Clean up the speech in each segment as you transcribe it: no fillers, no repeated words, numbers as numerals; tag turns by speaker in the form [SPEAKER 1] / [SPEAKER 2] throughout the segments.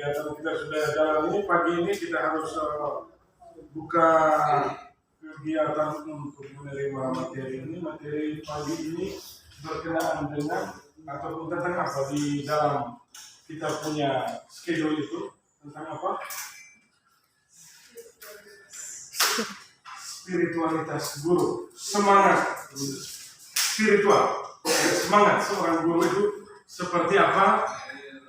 [SPEAKER 1] kegiatan kita sudah jalan ini, pagi ini kita harus buka kegiatan untuk menerima materi ini. Materi pagi ini berkenaan dengan ataupun tentang apa di dalam kita punya schedule itu, tentang apa? Spiritualitas guru, semangat spiritual, semangat seorang guru itu seperti apa?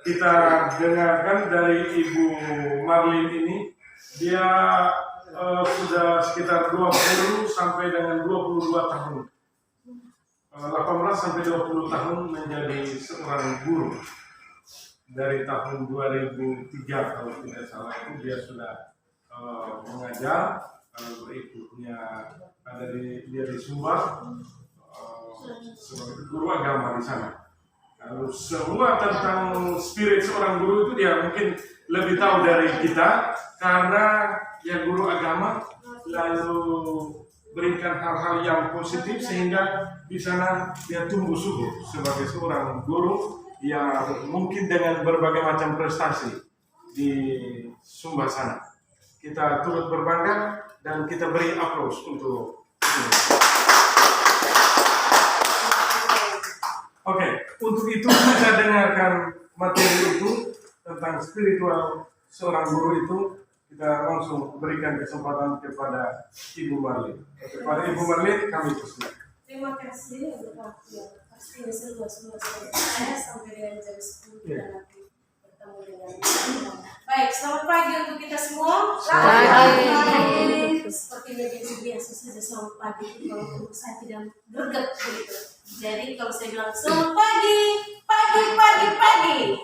[SPEAKER 1] Kita dengarkan dari Ibu Marlin ini, dia sudah sekitar 20 sampai dengan 22 tahun, 18 sampai 20 tahun menjadi seorang guru. Dari tahun 2003 kalau tidak salah itu dia sudah mengajar. Berikutnya ada dia di Sumbar sebagai guru agama di sana. Lalu semua tentang spirit seorang guru itu dia mungkin lebih tahu dari kita karena dia guru agama, lalu berikan hal-hal yang positif sehingga di sana dia tumbuh subur sebagai seorang guru yang mungkin dengan berbagai macam prestasi di Sumbar sana. Kita turut berbangga dan kita beri aplaus untuk ini. Oke, untuk itu kita dengarkan materi itu tentang spiritual seorang guru itu. Kita langsung berikan kesempatan kepada Ibu Marlin. Kepada Ibu Marlin kami persilakan.
[SPEAKER 2] Terima kasih untuk waktu yang pasti seluas-luas saya sampai dengan jam 10 kita nanti bertemu dengan baik. Selamat pagi untuk kita semua.
[SPEAKER 3] Selamat pagi.
[SPEAKER 2] Seperti biasa saja selamat pagi kalau untuk saya tidak greget begitu. Jadi kalau saya bilang selamat pagi, pagi.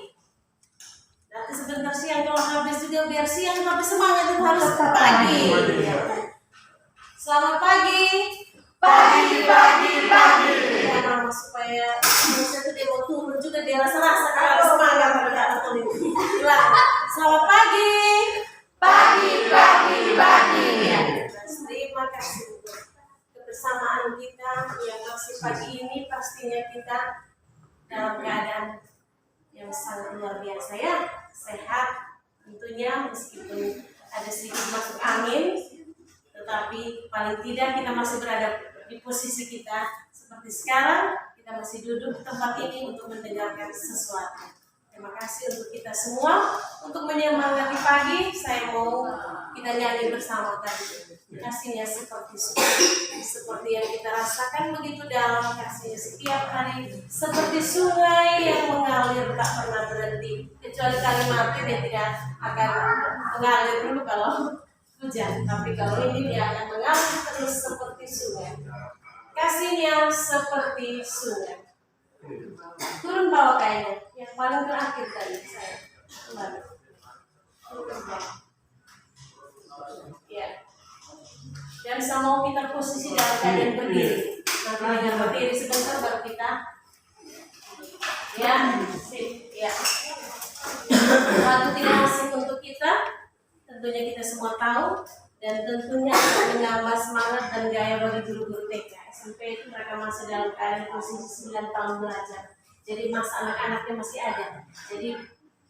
[SPEAKER 2] Nanti sebentar siang kalau habis juga biar siang tapi semangat itu harus pagi. Selamat pagi. Pagi. Ya, supaya manusia itu dia mau turun juga dia rasa kalau semangat pada tahun ini. Selamat pagi. Pagi. Ya, terima kasih untuk kebersamaan kita yang masih pagi ini. Pastinya kita dalam keadaan yang sangat luar biasa ya, sehat tentunya meskipun ada sedikit masuk angin, tetapi paling tidak kita masih berada di posisi kita seperti sekarang. Kita masih duduk di tempat ini untuk mendengarkan sesuatu. Terima kasih untuk kita semua untuk menyemangati pagi. Saya mau kita nyanyi bersama tadi. Kasihnya seperti yang kita rasakan begitu dalam, kasihnya setiap hari seperti sungai yang mengalir tak pernah berhenti, kecuali Kalimantan dia tidak akan mengalir dulu kalau hujan, tapi kalau ini dia akan mengalir terus seperti sungai. Kasihnya seperti sungai. Turun bawah kayaknya yang paling terakhir tadi saya kembali. Ya. Dan sama kita posisi dalam keadaan berdiri. Nanti dengan berdiri sebentar baru kita. Ya, sip. Ya. Waktu tidak asing untuk kita. Tentunya kita semua tahu. Dan tentunya menambah semangat dan gaya bagi guru-guru TK. SMP itu mereka masih dalam keadaan posisi 9 tahun belajar. Jadi masa anak-anaknya masih ada. Jadi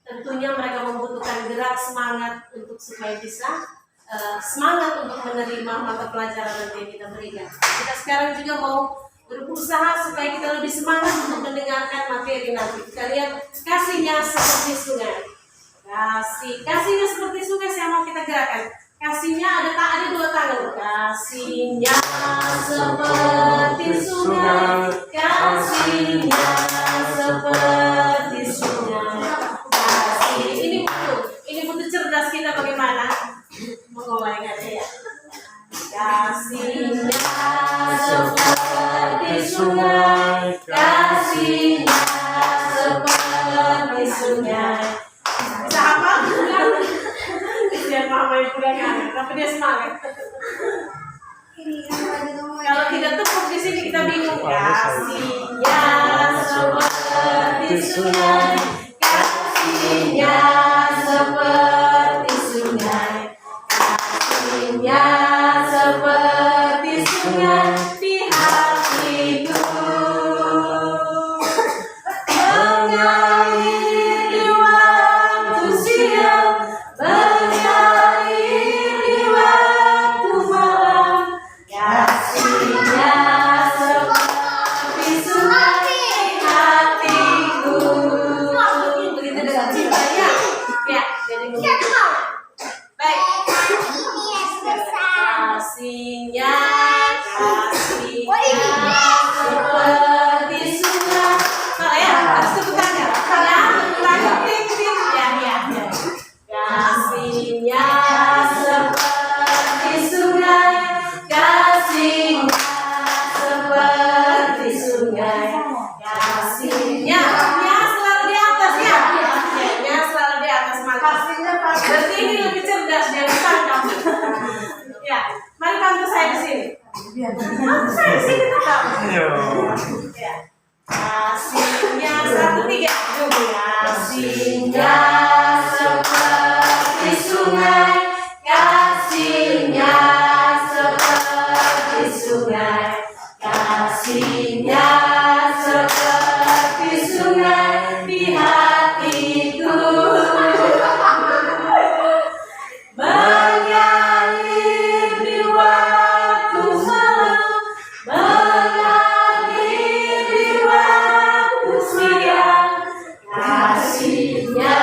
[SPEAKER 2] tentunya mereka membutuhkan gerak semangat untuk supaya bisa semangat untuk menerima mata pelajaran nanti yang kita berikan. Kita sekarang juga mau berusaha supaya kita lebih semangat untuk mendengarkan materi nanti. Kita lihat kasihnya seperti sungai. Kasihnya seperti sungai, saya mau kita gerakan. Kasihnya ada 2 tangan. Kasihnya seperti sungai. Kasihnya seperti sungai. Kasih ini butuh cerdas kita bagaimana mengolahnya ya. Kasihnya seperti sungai. Kasihnya seperti sungai. Bisa apa? Dia mama yang kurang aneh, tapi dia semangat. Kalau tidak tepuk di sini kita bingung. Kasihnya seperti sungai, kasihnya seperti sungai, kasihnya seperti sungai di hatiku, mengalir di waktu siang. Berarti ini lebih cerdas dia tangkap. Ya, mari bantu saya di sini. Bantu saya di sini tetap. Ya. Kasihnya 1, 3. Kasihnya seperti sungai, kasihnya seperti sungai, kasihnya seperti sungai di hatiku, mengalir di waktu malam, mengalir di waktu siang, kasihnya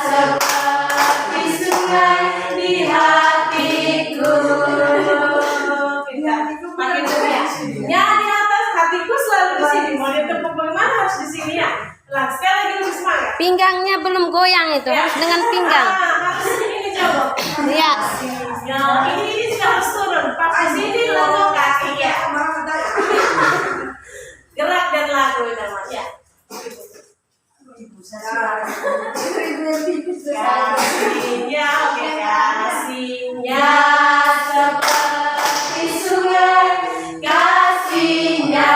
[SPEAKER 2] seperti sungai di hatiku. Makin ya. Ya di atas hatiku selalu di sini. Mau ditepuk bagaimana harus di sini ya. Ulang sekali lagi lebih semangat.
[SPEAKER 3] Pinggangnya belum goyang itu, harus dengan pinggang.
[SPEAKER 2] Harus ini jawab.
[SPEAKER 3] Iya.
[SPEAKER 2] Ya, ini juga harus turun. Pas di sini lagu kaki ya. Gerak dan lagu namanya. Kasihnya, oke, kasihnya seperti sungai, kasihnya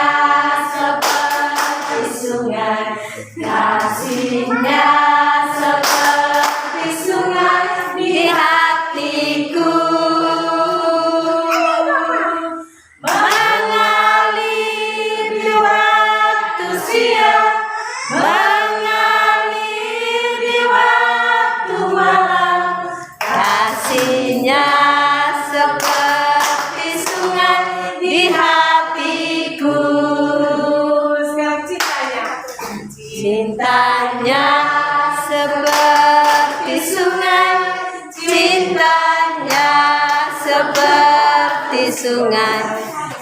[SPEAKER 2] seperti sungai, kasihnya seperti sungai di hatiku, mengalir di waktu siang, mengalir di waktu malam, kasihnya seperti sungai di hatiku. Sekarang cintanya seperti sungai, cintanya seperti sungai,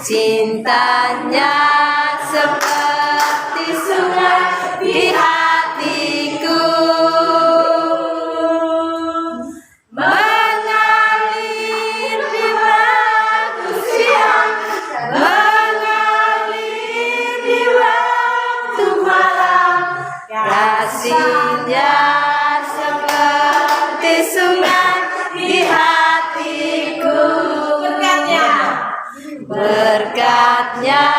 [SPEAKER 2] cintanya seperti sungai di hatiku, mengalir di waktu siang, mengalir di waktu malam, kasihnya seperti sungai di hatiku. Berkatnya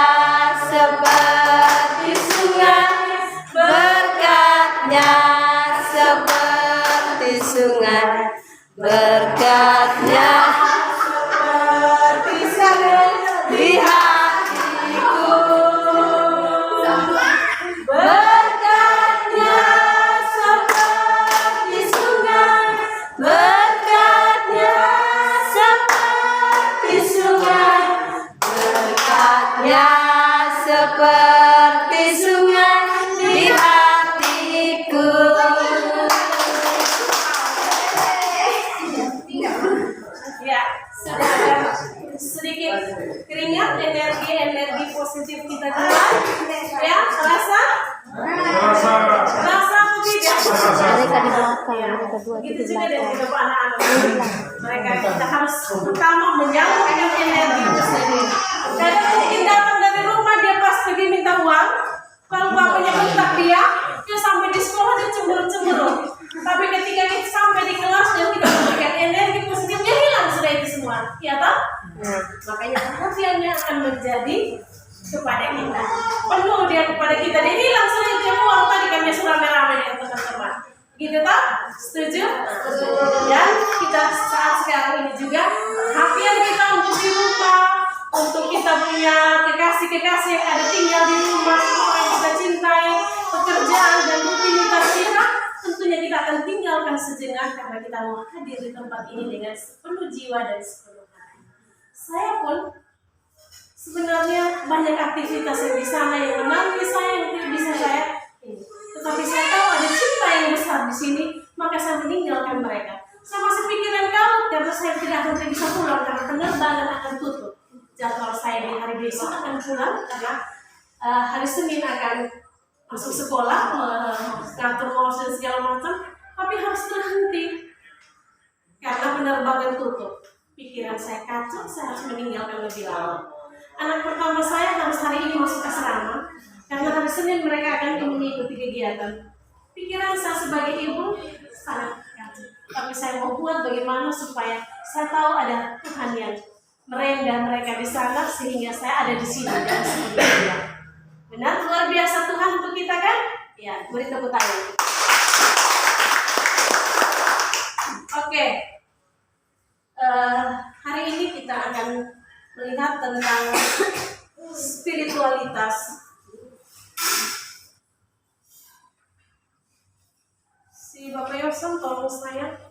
[SPEAKER 2] seperti sungai, berkatnya seperti sungai, berkatnya seperti sungai di hatiku, berkatnya seperti sungai, berkatnya seperti sungai, berkatnya seperti sungai di hatiku. Ya, sudah ada sedikit keringat, energi positif kita keluar. Ya, terasa? Terasa atau tidak?
[SPEAKER 3] Mereka di belakang, mereka dua itu
[SPEAKER 2] Gitu
[SPEAKER 3] di
[SPEAKER 2] juga dengan
[SPEAKER 3] belakang.
[SPEAKER 2] beberapa anak-anak. Mereka kita harus pertama menyalurkan energi itu sendiri. Kadang mungkin datang dari rumah dia pas pergi minta uang, kalau bapaknya bentak dia sampai di sekolah dia cemberut. Tapi ketika kita sampai di kelas dan kita memberikan energi positifnya hilang sudah itu semua, ya toh? Makanya perhatiannya akan menjadi kepada kita, penuh dia kepada kita. Dia hilang sudah itu uang tadi kami sudah rame-rame dengan teman-teman. Gitu toh? Setuju? Dan kita saat sekarang ini juga hatian kita untuk di rumah, untuk kita punya kekasih-kekasih yang ada tinggal di rumah, orang yang kita cintai, pekerjaan dan rutinitas kita, tentunya kita akan tinggalkan sejenak karena kita mau hadir di tempat ini dengan sepenuh jiwa dan sepenuh hati. Saya pun sebenarnya banyak aktivitas yang di sana yang menanti saya, yang tidak bisa saya ini. Tetapi saya tahu ada cinta yang besar di sini, maka saya meninggalkan mereka. Saya masih pikiran kau karena saya tidak akan bisa pulang karena penerbangan akan tutup. Jadwal saya di hari besok akan pulang karena hari Senin akan masuk sekolah, ngatur mos dan segala macam. Tapi harus berhenti karena penerbangan tutup. Pikiran saya kacau, saya harus meninggalkan lebih lama. Anak pertama saya harus hari ini masuk asrama karena hari Senin mereka akan mengikuti kegiatan. Pikiran saya sebagai ibu sangat kacau. tapi saya mau buat bagaimana supaya saya tahu ada Tuhan yang merendam mereka di sana sehingga saya ada di sini dan seperti itu. Benar, luar biasa Tuhan untuk kita kan? Ya, beri tepuk tangan. Oke, hari ini kita akan melihat tentang spiritualitas. Si Bapak Yosan tolong saya.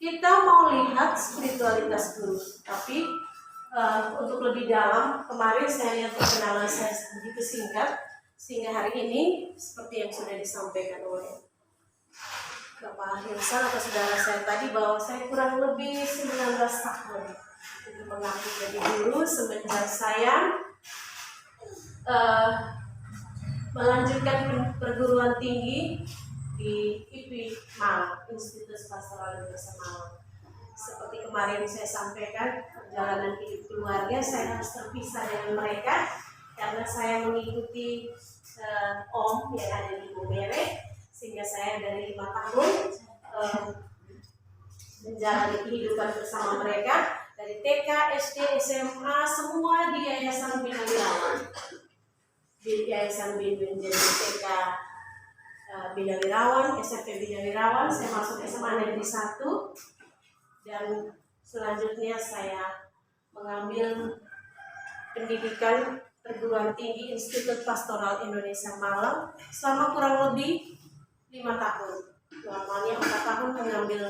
[SPEAKER 2] Kita mau lihat spiritualitas dulu, tapi untuk lebih dalam, kemarin saya lihat perkenalan saya begitu singkat, sehingga hari ini seperti yang sudah disampaikan oleh Bapak Yosan atau saudara saya tadi, bahwa saya kurang lebih 19 tahun untuk mengaku jadi guru semenjak saya melanjutkan perguruan tinggi di IP Malang, Institut Pastoral Indonesia Malang. Seperti kemarin saya sampaikan, perjalanan hidup keluarga saya harus terpisah dengan mereka karena saya mengikuti Om yang ada di Bumere, sehingga saya dari 5 tahun menjalani kehidupan bersama mereka dari TK, SD, SMA, semua di Yayasan Bina Wirawan. Di Yayasan Bina jadi TK Bina Wirawan, SMP Bina Wirawan, saya masuk SMA Negeri 1. Dan selanjutnya saya mengambil pendidikan perguruan tinggi Institut Pastoral Indonesia Malang selama kurang lebih 5 tahun. Normalnya 4 tahun mengambil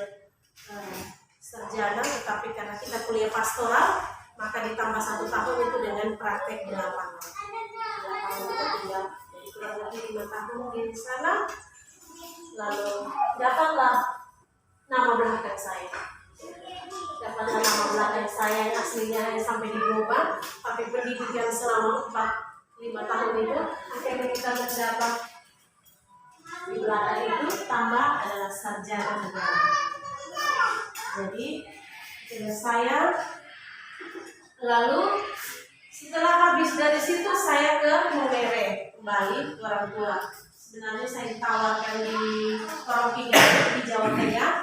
[SPEAKER 2] sarjana, tetapi karena kita kuliah pastoral, maka ditambah 1 tahun itu dengan praktek di lapangan. Di lapangan kita tinggal jadi kurang lebih 5 tahun di sana. Lalu dapatlah nama belakang saya. Dapatlah nama belakang saya yang aslinya yang sampai diubah, tapi pendidikan selama 4-5 tahun itu akhirnya kita mendapat di belakang itu tambah adalah sarjana negara. Jadi saya lalu setelah habis dari situ saya ke Bumere kembali ke orang tua. Sebenarnya saya ditawarkan di Korong di Jawa Tengah.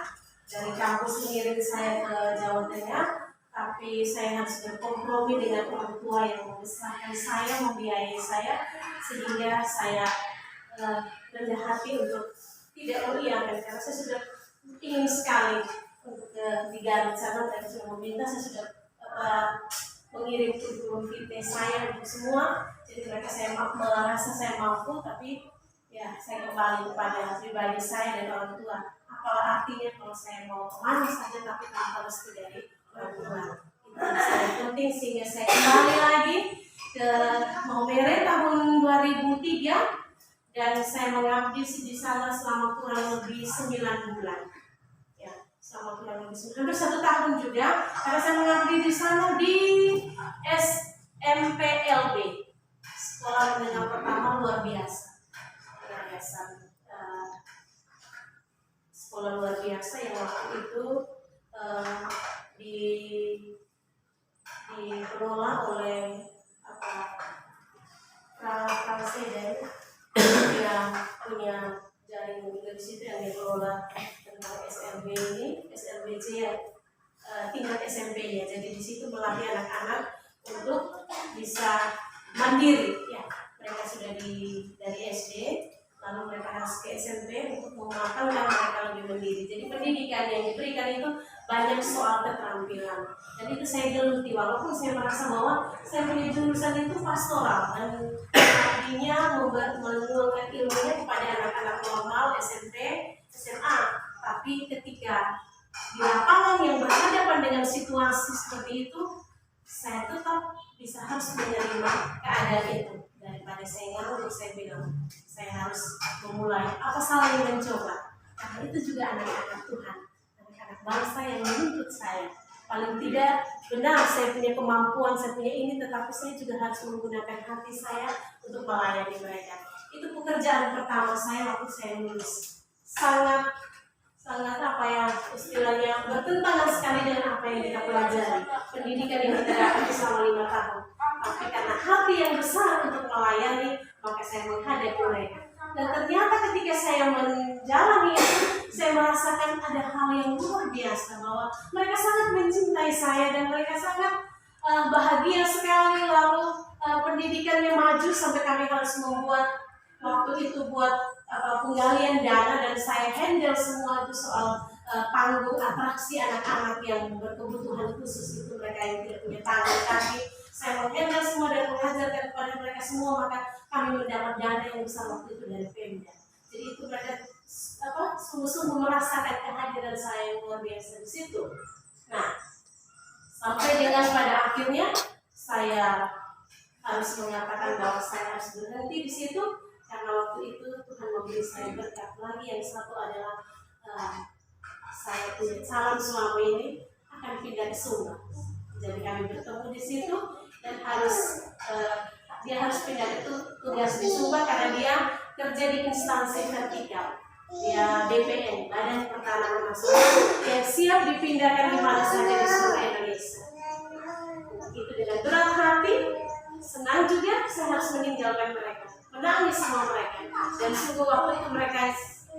[SPEAKER 2] Dari kampus mengirim saya ke Jawa Tengah, tapi saya harus berkompromi dengan orang tua yang membesarkan saya, membiayai saya, sehingga saya rendah hati untuk tidak mengiyakan, karena saya sudah ingin sekali untuk di Garut sana, dan sudah meminta, saya sudah mengirim kurikulum vitae saya untuk semua, jadi mereka saya merasa saya mampu, tapi ya saya kembali kepada pribadi saya dan orang tua. Apalah artinya kalau saya mau kemana saja tapi tanpa restu dari orang tua. Itu yang penting, sehingga saya kembali lagi ke Bumere tahun 2003 dan saya mengabdi di sana selama kurang lebih 9 bulan. Ya, selama kurang lebih hampir 1 tahun juga, karena saya mengabdi di sana di SMPLB, Sekolah Menengah Pertama Luar Biasa. Sekolah luar biasa yang waktu itu dikelola oleh Presiden yang punya jaringan juga di situ, yang dikelola tentang SLB ini, SLBC yang tingkat SMP-nya. Jadi di situ melatih anak-anak untuk bisa mandiri. Ya, mereka sudah dari SD. Lalu mereka harus ke SMP untuk mematangkan mereka lebih mandiri. Jadi pendidikan yang diberikan itu banyak soal keterampilan. Dan itu saya geluti, walaupun saya merasa bahwa saya punya jurusan itu pastoral dan artinya menuangkan ilmunya kepada anak-anak normal SMP, SMA. Tapi ketika di lapangan yang berhadapan dengan situasi seperti itu, saya tetap harus menerima keadaan itu. Daripada saya nganggur, saya bilang saya harus memulai, apa salahnya mencoba, karena itu juga anak-anak Tuhan, anak-anak bangsa yang menuntut saya. Paling tidak benar saya punya kemampuan, saya punya ini, tetapi saya juga harus menggunakan hati saya untuk melayani mereka. Itu pekerjaan pertama saya waktu saya lulus. Sangat apa ya istilahnya, bertentangan sekali dengan apa yang kita pelajari, pendidikan yang kita dapat selama 5 tahun. Tapi karena hati yang besar untuk melayani, maka saya menghadapi mereka. Dan ternyata ketika saya menjalani itu, saya merasakan ada hal yang luar biasa bahwa mereka sangat mencintai saya dan mereka sangat bahagia sekali. Lalu pendidikannya maju sampai kami harus membuat waktu itu buat penggalian dana dan saya handle semua itu soal panggung atraksi anak-anak yang berkebutuhan khusus itu, mereka yang tidak punya tangan kaki. Saya menghandle semua dan mengajarkan kepada mereka semua, maka kami mendapat dana yang besar waktu itu dari Pemda. Jadi itu mereka sungguh-sungguh merasakan kehadiran saya yang luar biasa di situ. Nah, sampai dengan pada akhirnya saya harus mengatakan bahwa saya harus berhenti di situ karena waktu itu Tuhan memberi saya berkat lagi. Yang satu adalah saya punya calon suami ini akan pindah ke Sumba. Jadi kami bertemu di situ dan dia harus pindah ke tugas di Sumba karena dia kerja di instansi vertikal. Dia BPN, Badan Pertanahan Nasional, yang siap dipindahkan di mana saja di seluruh Indonesia. Itu dengan berat hati, senang juga saya harus meninggalkan mereka, menangis sama mereka. Dan sungguh waktu itu mereka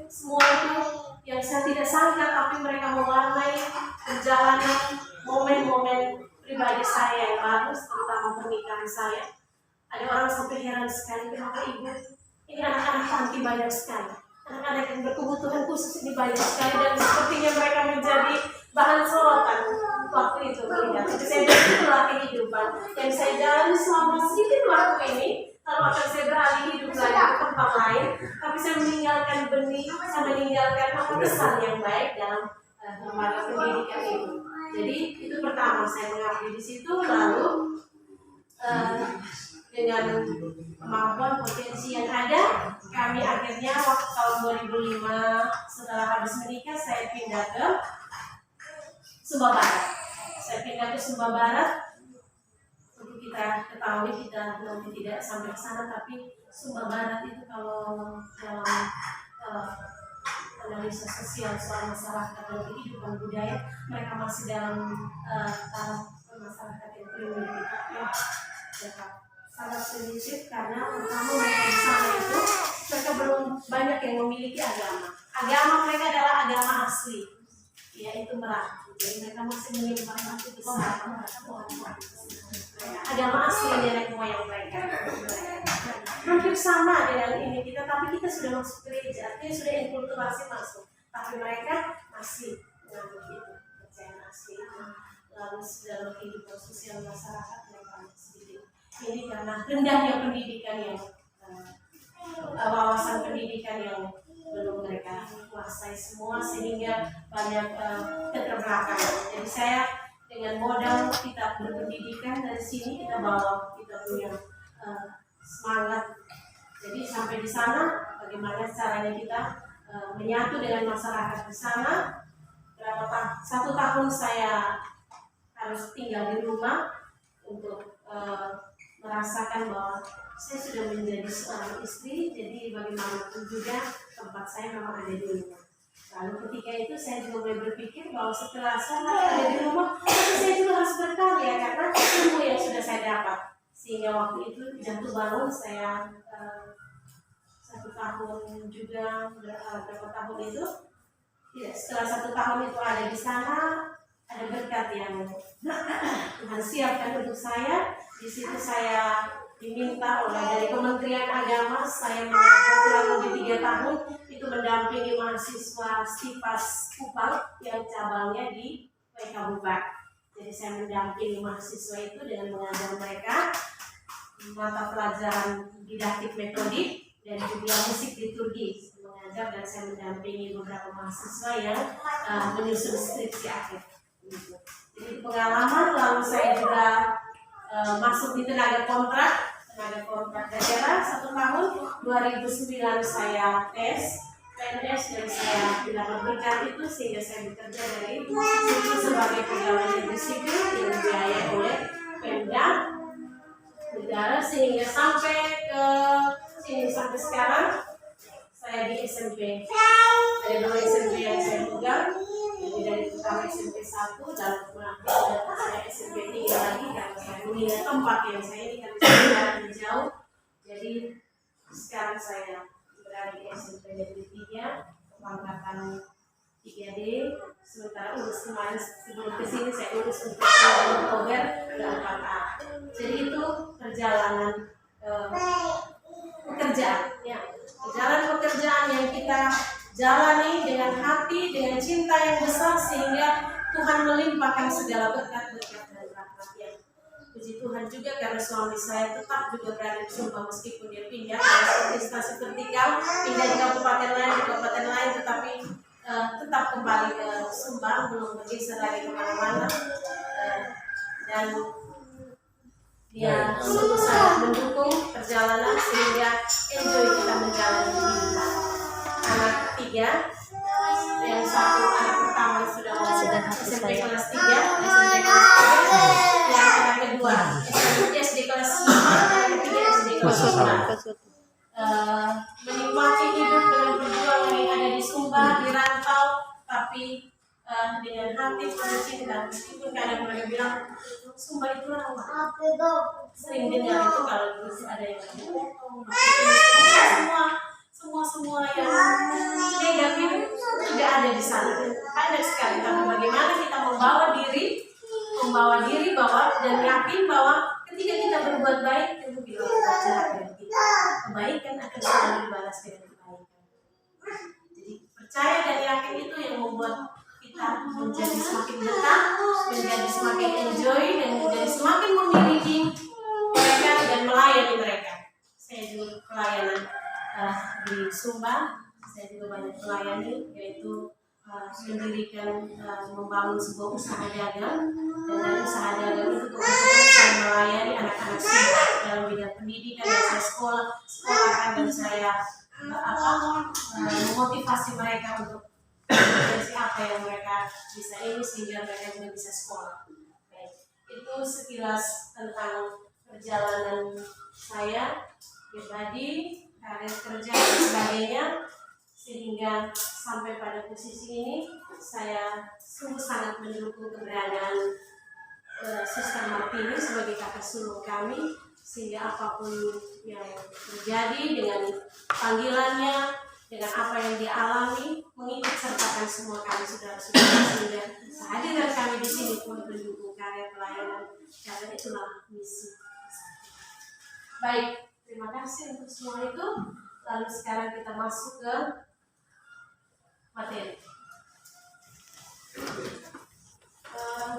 [SPEAKER 2] semua itu yang saya tidak sangka, tapi mereka mewarnai perjalanan momen-momen pribadi saya yang bagus, terutama pernikahan saya. Ada orang sampai heran sekali, kenapa ibu ini anak-anak panti banyak sekali, anak-anak yang berkebutuhan khusus ini banyak sekali, dan sepertinya mereka menjadi bahan sorotan waktu itu melihat. Jadi saya berpikirlah kehidupan yang saya jalani selama sedikit waktu ini, lalu akan saya beralih hidup lagi ke tempat lain, tapi saya meninggalkan benih, saya meninggalkan pesan yang baik dalam lembaga pendidikan itu. Jadi itu pertama saya mengabdi di situ. Lalu dengan kemampuan potensi yang ada, kami akhirnya waktu tahun 2005 setelah habis menikah saya pindah ke Sumba Barat. Saya pindah ke Sumba Barat. Untuk kita ketahui, kita nanti tidak sampai ke sana, tapi Sumba Barat itu kalau dalam analisa sosial soal masyarakat dan kehidupan budaya, mereka masih dalam taraf masyarakat yang primitif, ya, sangat sensitif karena pertama mereka di sana itu mereka belum banyak yang memiliki agama. Agama mereka adalah agama asli, yaitu Merapi. Jadi mereka masih menyembah batu besar. Agama asli nenek moyang mereka. Hampir sama dengan ini kita, tapi kita sudah masuk gereja, artinya sudah inkulturasi masuk. Tapi mereka masih menganut itu, percayaan asli. Lalu dalam kehidupan sosial masyarakat mereka sedikit. Ini karena rendahnya pendidikan yang wawasan pendidikan yang belum mereka kuasai semua, sehingga banyak keterbelakangan. Jadi saya dengan modal kita berpendidikan dari sini, kita bawa, kita punya semangat. Jadi sampai di sana bagaimana caranya kita menyatu dengan masyarakat di sana. Satu tahun saya harus tinggal di rumah untuk merasakan bahwa saya sudah menjadi seorang istri, jadi bagaimanapun juga tempat saya memang ada di rumah. Lalu ketika itu saya juga mulai berpikir bahwa setelah saya ada di rumah, saya juga harus berkarya karena ilmu yang sudah saya dapat. Sehingga waktu itu jatuh bangun saya 1 tahun juga, berapa tahun itu, ya, setelah 1 tahun itu ada di sana, ada berkat yang Tuhan siapkan untuk saya. Di situ saya diminta oleh dari Kementerian Agama, saya mengajar kurang lebih 3 tahun, itu mendampingi mahasiswa STIPAS Kupang yang cabangnya di Kabupaten. Jadi saya mendampingi mahasiswa itu dengan mengajar mereka mata pelajaran didaktik metodik dan juga musik liturgi. Mengajar dan saya mendampingi beberapa mahasiswa yang menyusun skripsi akhir. Jadi pengalaman. Lalu saya juga masuk di tenaga kontrak daerah 1 tahun. 2009 saya tes PNS dan saya dapat berkat itu, sehingga saya bekerja dari situ sebagai pegawai negeri sipil yang dibiayai oleh Pemda negara, sehingga sampai ke sini, sampai sekarang saya di SMP. Dari mulai SMP yang saya pegang, jadi dari pertama SMP 1 dan kemudian saya SMP 3 lagi karena saya mengingat tempat yang saya ini kan jarak jauh. Jadi sekarang saya berada di SMP Negeri 3 angkatan 3D. Sementara urus kemarin sebelum kesini saya urus untuk Oktober ke 4A. Jadi itu perjalanan pekerjaan, ya. Perjalanan pekerjaan yang kita jalani dengan hati, dengan cinta yang besar sehingga Tuhan melimpahkan segala berkat-berkat dan rahmat-Nya. Puji Tuhan juga karena suami saya tetap juga berada di Sumba meskipun dia pindah dari instansi vertikal, pindah di kabupaten lain, tetapi tetap kembali ke Sumba, belum bergeser lagi kemana-mana. Dan dia sungguh sangat mendukung perjalanan sehingga enjoy kita menjalani hidup. Anak 3, yang satu anak pertama sudah SMP kelas 3, SMP kelas 3, yang anak kedua SD kelas 5, yang ketiga SD kelas 5. Menikmati hidup dengan perjuangan yang ada di Sumba, di rantau, tapi dengan hati penuh cinta. Meskipun kadang mereka bilang Sumba itu rawa. Sering dengar itu kalau dulu ada yang semua yang negatif tidak ada di sana. Banyak sekali. Tapi bagaimana kita membawa diri bahwa dan yakin bahwa ketika kita berbuat baik, itu bila berbuat jahat dengan kita, kebaikan akan selalu dibalas dengan kebaikan. Jadi percaya dan yakin itu yang membuat kita menjadi semakin dekat, menjadi semakin enjoy, dan menjadi semakin memiliki mereka dan melayani mereka. Saya juga pelayanan di Sumba, saya juga banyak melayani, yaitu mendirikan, membangun sebuah usaha dagang, dan dari usaha dagang itu kemudian saya melayani anak-anak Sumba dalam bidang pendidikan, dan saya sekolahkan dan saya memotivasi mereka untuk menjadi apa yang mereka bisa ini sehingga mereka juga bisa sekolah. Baik. Itu sekilas tentang perjalanan saya pribadi, karir kerja dan sebagainya, sehingga sampai pada posisi ini saya sungguh sangat mendukung keberadaan Suster Martini sebagai kakak sulung kami, sehingga apapun yang terjadi dengan panggilannya, dengan apa yang dia alami, mengikut sertakan semua kami saudara-saudara, sehingga kehadiran kami di sini pun mendukung karya pelayanan, karena itulah misi. Baik, terima kasih untuk semua itu. Lalu sekarang kita masuk ke materi.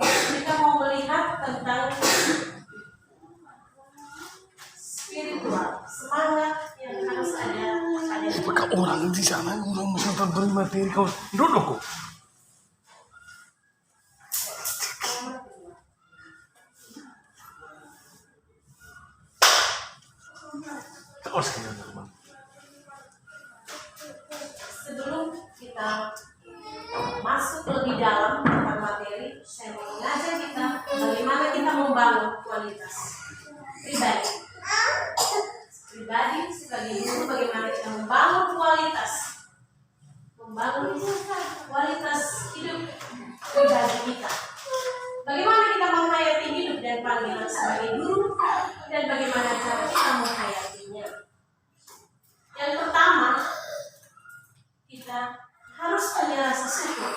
[SPEAKER 2] Kita mau melihat tentang spiritual, semangat yang harus ada pada diri.
[SPEAKER 1] Apakah orang di sana orang mesti beri materi kau duduk?
[SPEAKER 2] Sebelum kita masuk lebih dalam tentang materi, saya mau mengajak kita bagaimana kita membangun kualitas pribadi sebagai guru, bagaimana kita membangun kualitas hidup pribadi kita, bagaimana kita menghayati hidup dan panggilan sebagai guru, dan bagaimana cara kita menghayatinya. Yang pertama, kita harus punya rasa syukur.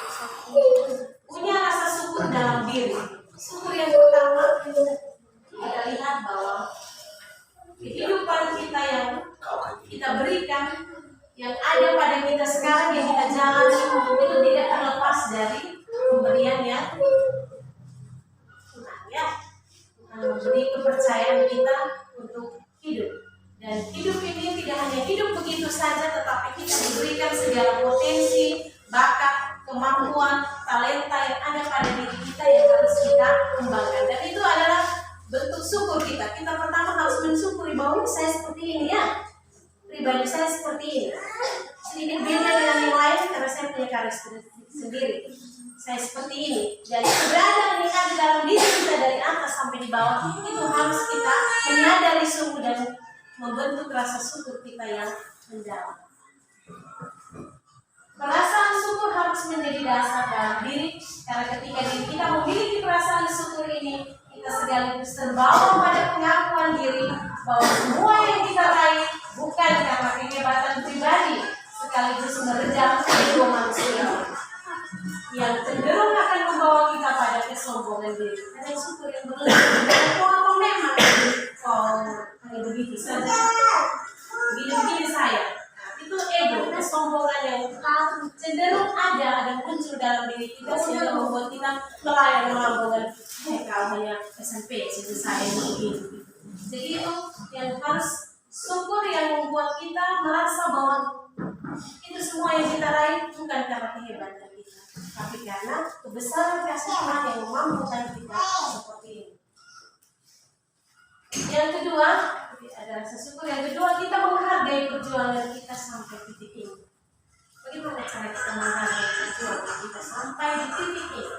[SPEAKER 2] Punya rasa syukur dalam diri. Syukur yang pertama, kita lihat bahwa kehidupan kita yang kita berikan, yang ada pada kita sekarang, yang kita jalani, itu tidak terlepas dari pemberian yang Tuhan, ya. Tuhan memberi kepercayaan kita untuk hidup. Dan hidup ini tidak hanya hidup begitu saja, tetapi kita diberikan segala potensi, bakat, kemampuan, talenta yang ada pada diri kita yang harus kita kembangkan. Dan itu adalah bentuk syukur kita. Kita pertama harus mensyukuri bahwa saya seperti ini, ya. Pribadi saya seperti ini. Sedikit beda dengan yang lain karena saya punya karakteristik sendiri. Saya seperti ini. Dan keberadaan yang ada dalam diri kita dari atas sampai di bawah itu harus kita menyadari sungguh dan membentuk rasa syukur kita yang mendalam. Perasaan syukur harus menjadi dasar dalam diri, karena ketika diri kita memiliki perasaan syukur ini, kita sekaligus terbawa pada pengakuan diri bahwa semua yang kita raih bukan karena kehebatan pribadi, sekaligus meredam ego manusia. kesombongan diri. Karena syukur yang berlebihan. Apa memang hanya begitu saja. Begini saya. Itu ego, kesombongan yang cenderung ada muncul dalam diri kita sehingga membuat kita melayang melambungkan kalau hanya SMP selesai begini. Jadi itu yang harus syukur yang membuat kita merasa bahwa itu semua yang kita raih bukan karena kehebatan kita, tapi karena kebesaran kasih Tuhan yang memampukan kita seperti ini. Yang kedua, ada rasa syukur. Yang kedua, kita menghargai perjuangan kita sampai titik ini. Bagaimana cara kita menghargai perjuangan kita sampai di titik ini?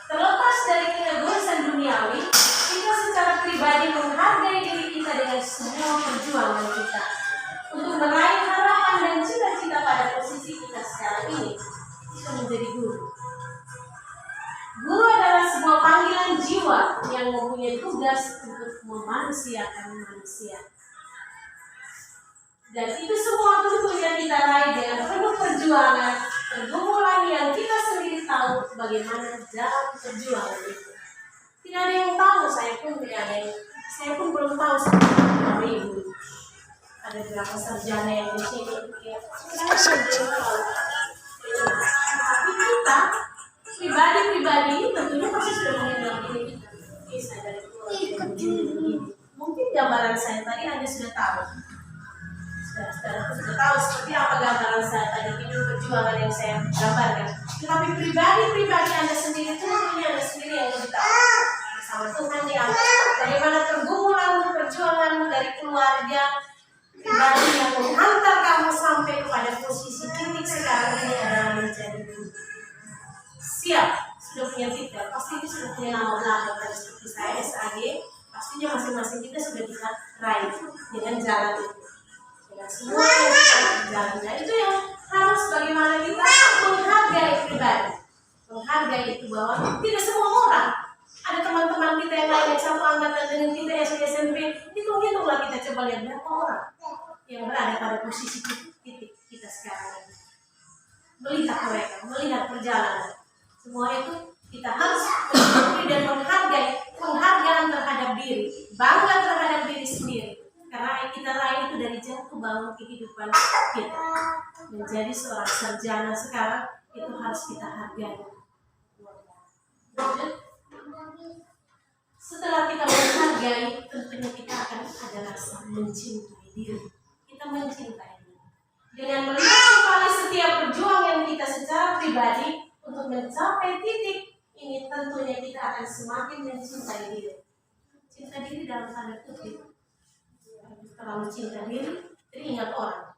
[SPEAKER 2] Terlepas dari keegoisan duniawi, kita secara pribadi menghargai diri kita dengan semua perjuangan kita untuk meraih harapan dan cita-cita pada posisi kita sekarang ini. Kita menjadi guru. Guru adalah sebuah panggilan jiwa yang mempunyai tugas untuk memanusiakan manusia. Dan itu semua tentunya kita raih dengan penuh perjuangan, pergumulan yang kita sendiri tahu bagaimana jalan perjuangan itu. Tidak ada yang tahu, saya pun belum tahu seperti ibu. Ada beberapa sarjana yang di sini, tapi kita pribadi tentunya pasti sudah mengenal diri kita. Kisah dari keluarga ini. Mungkin gambaran saya tadi Anda sudah tahu. Sudah tahu seperti apa gambaran saya tadi, hidup perjuangan yang saya gambarkan. Tetapi pribadi Anda sendiri itu punya Anda sendiri yang lebih tahu. Bersama Tuhan di atas, bagaimana tergumulan perjuangan dari keluarga pribadi yang menghantar kamu sampai kepada posisi titik sekarang ini adalah menjadi guru. Siap, sudah punya titel, pasti itu sudah punya nama belakang dan seperti saya SAG, pastinya masing-masing kita sudah kita raih dengan jalan itu. Semua yang kita jalan, nah itu yang harus bagaimana kita menghargai pribadi, menghargai itu bahwa tidak semua orang, ada teman-teman kita yang lain yang satu angkatan dengan kita SD SMP, hitunglah kita coba lihat berapa orang yang berada pada posisi titik kita sekarang ini. Melihat mereka, melihat perjalanan, semua itu kita harus mensyukuri dan menghargai penghargaan terhadap diri, bangga terhadap diri sendiri. Karena yang kita raih itu dari jatuh bangun kehidupan kita. Menjadi seorang sarjana sekarang itu harus kita hargai. Setelah kita menghargai, tentunya kita akan ada rasa mencintai diri. Kita mencintai diri. Dengan melihat kembali setiap perjuangan kita secara pribadi untuk mencapai titik ini, tentunya kita akan semakin mencintai diri. Cinta diri dalam tanda kutip. Terlalu cinta diri, teringat orang.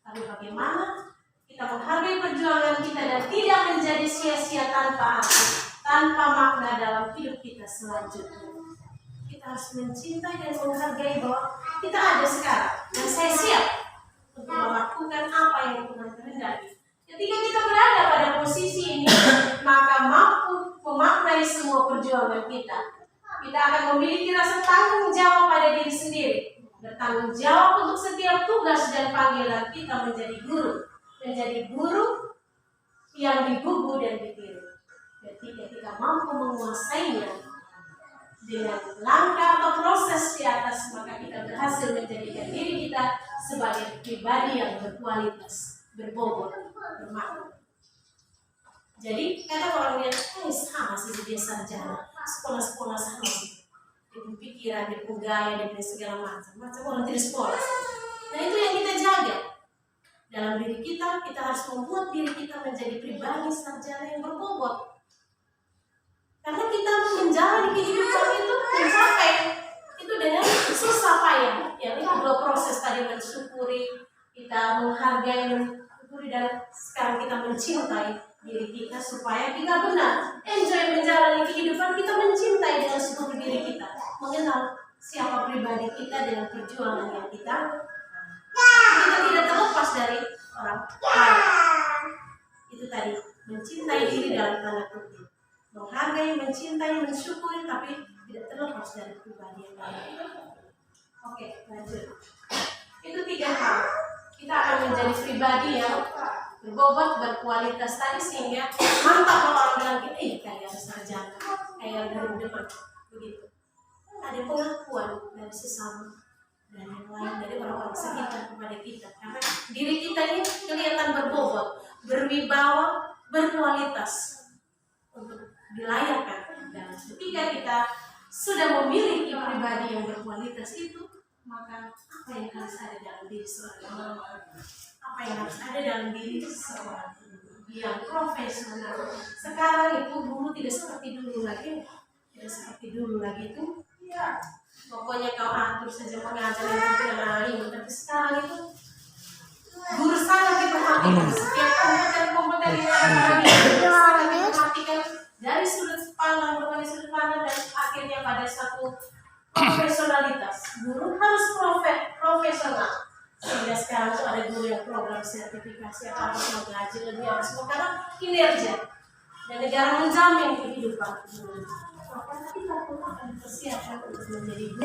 [SPEAKER 2] Tapi bagaimana kita menghargai perjuangan kita dan tidak menjadi sia-sia tanpa arti, tanpa makna dalam hidup kita selanjutnya. Kita harus mencintai dan menghargai bahwa kita ada sekarang dan saya siap untuk melakukan apa yang Tuhan kehendaki. Ketika kita berada pada posisi ini, maka mampu memaknai semua perjuangan kita. Kita akan memiliki rasa tanggung jawab pada diri sendiri. Bertanggung jawab untuk setiap tugas dan panggilan kita menjadi guru yang digugu dan ditiru. Ketika kita mampu menguasainya dengan langkah atau proses di atas, maka kita berhasil menjadikan diri kita sebagai pribadi yang berkualitas, berbobot, bermakna. Jadi kadang orang lihat, sama sih dia sarjana, sekolah sama sih. Dia punya pikiran, dia punya gaya, dia punya segala macam orang tidak sekolah. Nah itu yang kita jaga dalam diri kita. Kita harus membuat diri kita menjadi pribadi sarjana yang berbobot. Karena kita menjalani kehidupan itu mencapai itu dengan susah payah. Ya itu dua proses tadi, mensyukuri, kita menghargai, mensyukuri, dan sekarang kita mencintai diri kita supaya kita benar enjoy menjalani kehidupan kita, mencintai dengan seluruh diri kita, mengenal siapa pribadi kita dengan perjuangan yang kita tidak terlepas dari orang lain. Itu tadi, mencintai diri dalam tanda kutip, menghargai, mencintai, mensyukuri, tapi tidak terlepas dari pribadi yang lain. Oke, lanjut. Itu 3 hal. Kita akan menjadi pribadi yang berbobot, berkualitas tadi, sehingga mantap kalau orang bilang kita kalian sarjana. kayak guru depan begitu. Ada pengakuan dari sesama dan yang lain dari orang-orang sekitar kepada kita, karena diri kita ini kelihatan berbobot, berwibawa, berkualitas untuk dilayakkan. Dan ketika kita sudah memiliki pribadi yang berkualitas itu, maka apa yang harus ada dalam diri seorang apa yang harus ada dalam diri seorang yang profesional. Sekarang itu guru tidak seperti dulu lagi, tidak seperti dulu lagi itu. Pokoknya kau atur saja pengajar yang tapi sekarang itu guru sangat diperhatikan. Setiap kompeten yang ada sangat diperhatikan dari sudut pandang, berbagai sudut pandang, dan akhirnya pada satu profesionalitas. Guru harus profesional. Sehingga sekarang itu ada guru yang program sertifikasi apa harus mengaji lebih harus karena kinerja dan negara menjamin kehidupan guru. Maka kita pun akan dipersiapkan untuk menjadi guru.